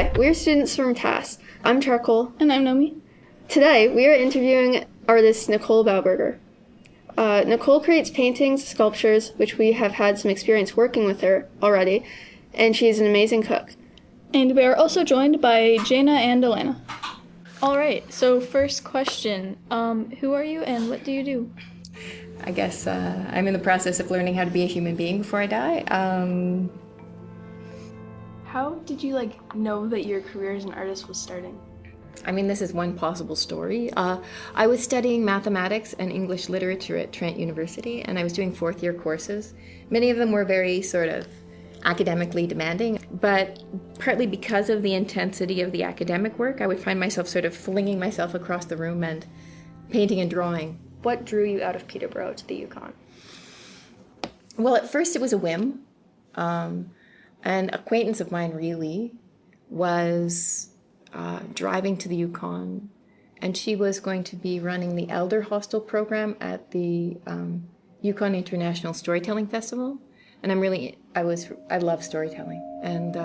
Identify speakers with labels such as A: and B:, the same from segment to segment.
A: Hi, we're students from TAS. I'm Charcoal.
B: And I'm Nomi.
A: Today, we are interviewing artist Nicole Bauberger. Nicole creates paintings, sculptures, which we have had some experience working with her already, and she's an amazing cook.
B: And we are also joined by Jaina and Alannah. All right, so first question, who are you and what do you do?
C: I guess I'm in the process of learning how to be a human being before I die.
B: How did you know that your career as an artist was starting?
C: I mean, this is one possible story. I was studying mathematics and English literature at Trent University, and I was doing fourth-year courses. Many of them were very sort of academically demanding, but partly because of the intensity of the academic work, I would find myself sort of flinging myself across the room and painting and drawing.
A: What drew you out of Peterborough to the Yukon?
C: Well, at first it was a whim. An acquaintance of mine really was driving to the Yukon, and she was going to be running the Elder Hostel program at the Yukon International Storytelling Festival, and I love storytelling, and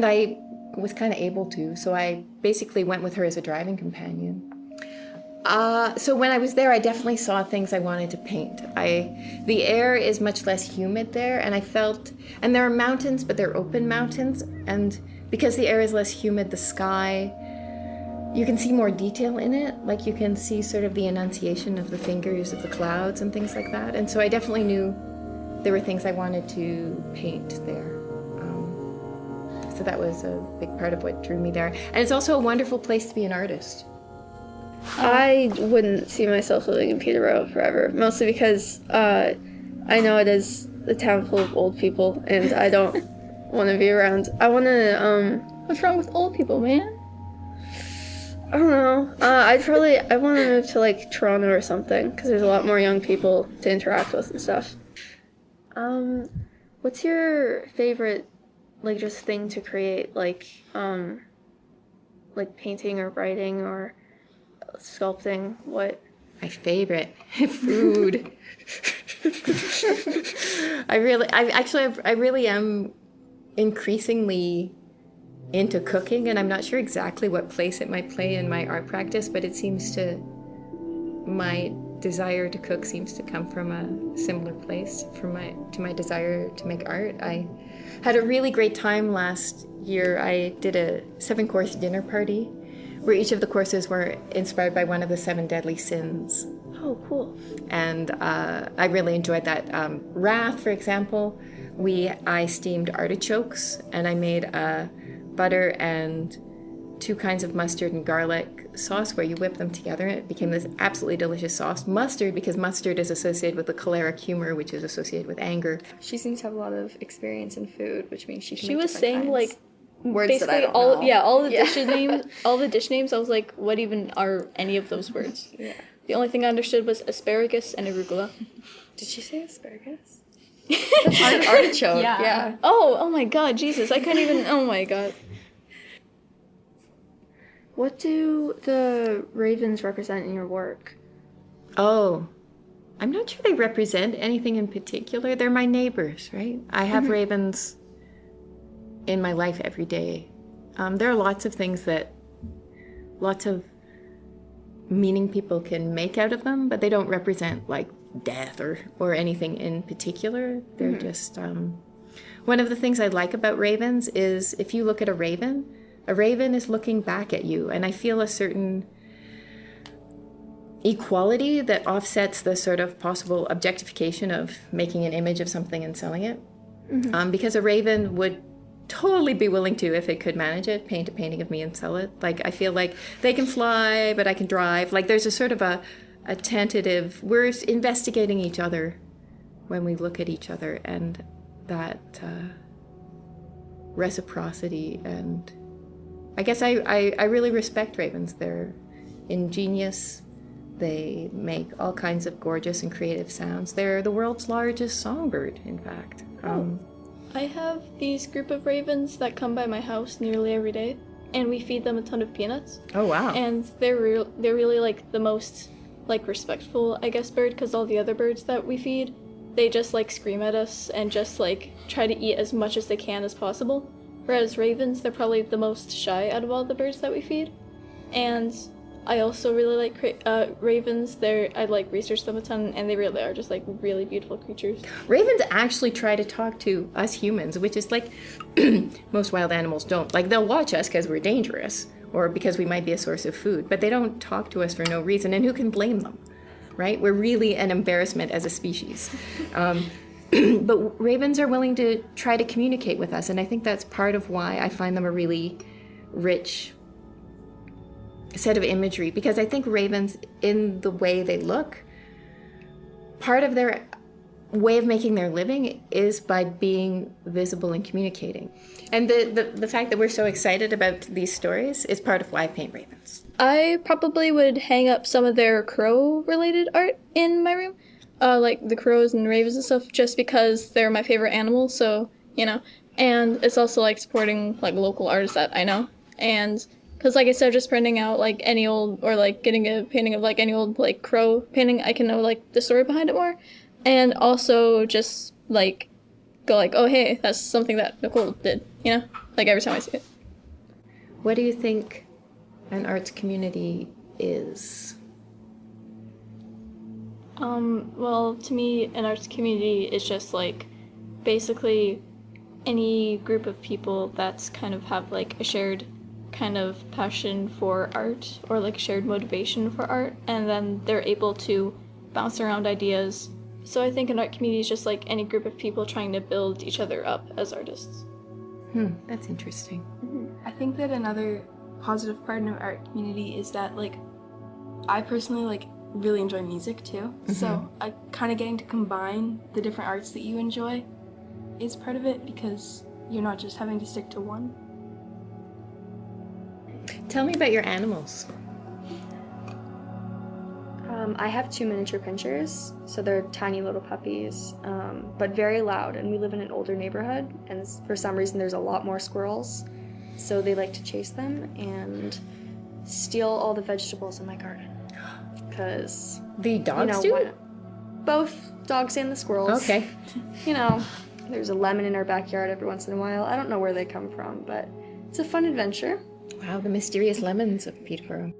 C: I was kind of able to, so I basically went with her as a driving companion. So when I was there, I definitely saw things I wanted to paint. The air is much less humid there, and there are mountains, but they're open mountains, and because the air is less humid, the sky, you can see more detail in it. Like you can see sort of the enunciation of the fingers of the clouds and things like that. And so I definitely knew there were things I wanted to paint there. So that was a big part of what drew me there. And it's also a wonderful place to be an artist.
A: I wouldn't see myself living in Peterborough forever, mostly because I know it is a town full of old people, and I don't want to be around. I want to,
B: What's wrong with old people, man?
A: I don't know. I want to move to, Toronto or something, because there's a lot more young people to interact with and stuff. What's your favorite, just thing to create, painting or writing or sculpting? What?
C: My favorite food. I really am increasingly into cooking, and I'm not sure exactly what place it might play in my art practice, but my desire to cook seems to come from a similar place to my desire to make art. I had a really great time last year. I did a 7-course dinner party where each of the courses were inspired by one of the 7 deadly sins.
A: Oh, cool.
C: And I really enjoyed that. Wrath, for example, I steamed artichokes, and I made a butter and 2 kinds of mustard and garlic sauce where you whip them together, and it became this absolutely delicious sauce. Mustard, because mustard is associated with the choleric humor, which is associated with anger.
D: She seems to have a lot of experience in food, which means she can
B: She
D: make
B: was
D: different
B: saying,
D: kinds. Words
B: basically
D: that I don't know.
B: all the dish names. I was like, what even are any of those words?
D: Yeah.
B: The only thing I understood was asparagus and arugula.
D: Did she say asparagus?
B: Artichoke.
D: Yeah.
B: Oh my God, Jesus! I can't even. Oh my God.
A: What do the ravens represent in your work?
C: Oh, I'm not sure they represent anything in particular. They're my neighbors, right? I have ravens in my life every day. There are lots of meaning people can make out of them, but they don't represent death or anything in particular. They're just, one of the things I like about ravens is if you look at a raven is looking back at you, and I feel a certain equality that offsets the sort of possible objectification of making an image of something and selling it. Because a raven would totally be willing to, if it could manage it, paint a painting of me and sell it. I feel like they can fly, but I can drive. There's a sort of a tentative, we're investigating each other when we look at each other, and that reciprocity, and I guess I really respect ravens. They're ingenious. They make all kinds of gorgeous and creative sounds. They're the world's largest songbird, in fact.
B: I have these group of ravens that come by my house nearly every day, and we feed them a ton of peanuts.
C: Oh, wow.
B: And they're really the most respectful, I guess, bird, because all the other birds that we feed, they just scream at us and just try to eat as much as they can as possible. Whereas ravens, they're probably the most shy out of all the birds that we feed. And I also really like ravens. I like research them a ton, and they really are just like really beautiful creatures.
C: Ravens actually try to talk to us humans, which is like most wild animals don't. Like they'll watch us because we're dangerous or because we might be a source of food, but they don't talk to us for no reason, and who can blame them, right? We're really an embarrassment as a species. But ravens are willing to try to communicate with us, and I think that's part of why I find them a really rich set of imagery, because I think ravens, in the way they look, part of their way of making their living is by being visible and communicating. And the fact that we're so excited about these stories is part of why I paint ravens.
B: I probably would hang up some of their crow-related art in my room, like the crows and ravens and stuff, just because they're my favorite animals, so, and it's also, like, supporting, like, local artists that I know, and because, like I said, just printing out, like, any old, or, like, getting a painting of, like, any old, like, crow painting, I can know, like, the story behind it more. And also just, like, go, like, oh, hey, that's something that Nicole did, Like, every time I see it.
C: What do you think an arts community is?
B: Well, to me, an arts community is just, like, basically any group of people that's kind of have, like, a shared kind of passion for art or like shared motivation for art, and then they're able to bounce around ideas. So I think an art community is just like any group of people trying to build each other up as artists.
C: That's interesting.
E: I think that another positive part of an art community is that, like, I personally, like, really enjoy music too. So kind of getting to combine the different arts that you enjoy is part of it, because you're not just having to stick to one.
C: Tell me about your animals.
D: I have 2 miniature pinchers, so they're tiny little puppies, but very loud, and we live in an older neighborhood, and for some reason there's a lot more squirrels, so they like to chase them and steal all the vegetables in my garden. Because
C: The dogs do?
D: Both dogs and the squirrels.
C: Okay.
D: There's a lemon in our backyard every once in a while. I don't know where they come from, but it's a fun adventure.
C: Wow, the mysterious lemons of Peterborough.